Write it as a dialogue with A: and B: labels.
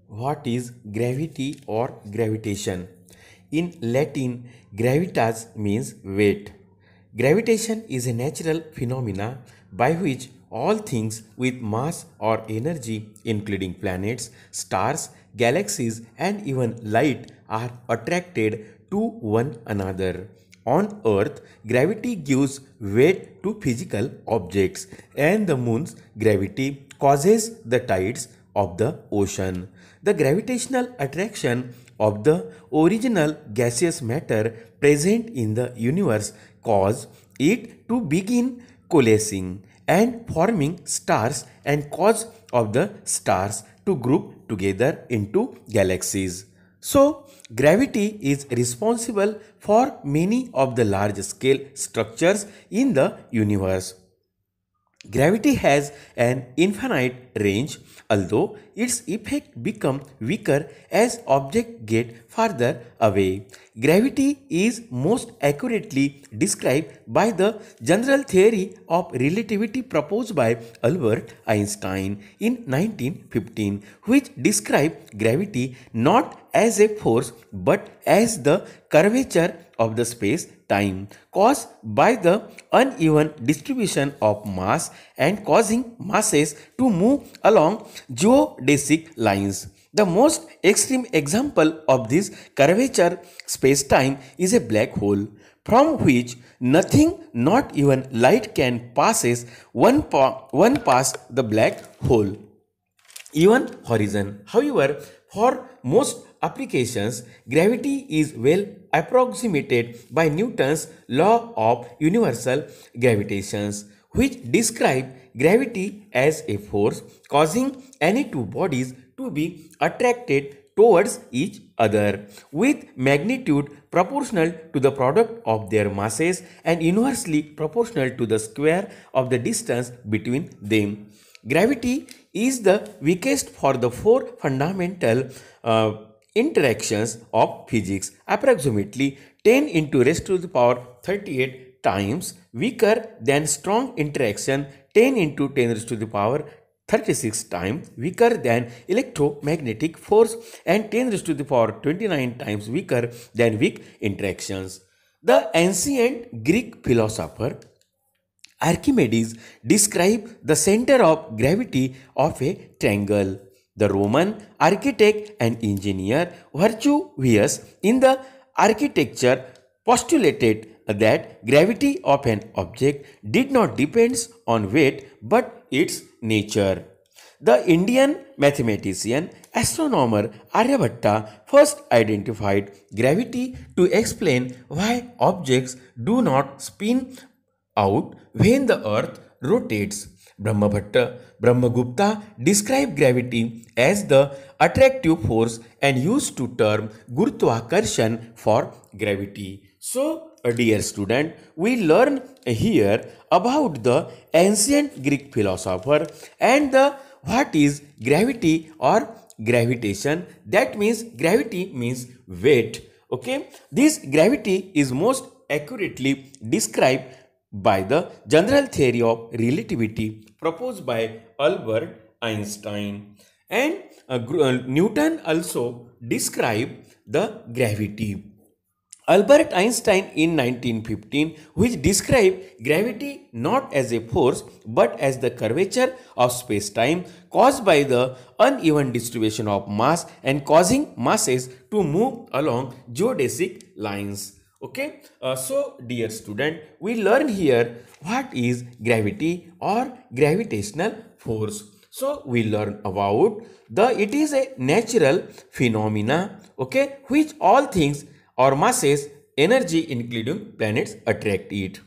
A: what is gravity or gravitation. In Latin, gravitas means weight. Gravitation is a natural phenomena by which all things with mass or energy, including planets, stars, galaxies, and even light, are attracted to one another. On Earth, gravity gives weight to physical objects, and the moon's gravity causes the tides of the ocean. The gravitational attraction of the original gaseous matter present in the universe cause it to begin coalescing and forming stars and cause of the stars to group together into galaxies. So, gravity is responsible for many of the large scale structures in the universe. Gravity has an infinite range, although its effect become weaker as objects get farther away. Gravity is most accurately described by the general theory of relativity proposed by Albert Einstein in 1915, which described gravity not as a force but as the curvature of the space time caused by the uneven distribution of mass and causing masses to move along geodesic lines. The most extreme example of this curvature space-time is a black hole, from which nothing, not even light, can passes one past the black hole even horizon. However, for most applications, gravity is well approximated by Newton's law of universal gravitation, which describe gravity as a force causing any two bodies to be attracted towards each other with magnitude proportional to the product of their masses and inversely proportional to the square of the distance between them. Gravity is the weakest for the four fundamental interactions of physics, approximately 10 into raised to the power 38 times weaker than strong interaction 10 into 10 raised to the power 36 times weaker than electromagnetic force and 10 raised to the power 29 times weaker than weak interactions. The ancient Greek philosopher Archimedes described the center of gravity of a triangle. The Roman architect and engineer Vitruvius in the architecture postulated that gravity of an object did not depend on weight but its nature. The Indian mathematician astronomer Aryabhatta first identified gravity to explain why objects do not spin out when the earth rotates. Brahmagupta described gravity as the attractive force and used to term Gurutwakarshan for gravity. So, dear student, we learn here about the ancient Greek philosopher and the what is gravity or gravitation. That means gravity means weight. Okay, this gravity is most accurately described by the general theory of relativity proposed by Albert Einstein. And Newton also described the gravity. Albert Einstein in 1915, which described gravity not as a force but as the curvature of space-time caused by the uneven distribution of mass and causing masses to move along geodesic lines. Okay, so dear student, we learn here what is gravity or gravitational force. So we learn about it is a natural phenomena, okay, which all things or masses, energy including planets attract it.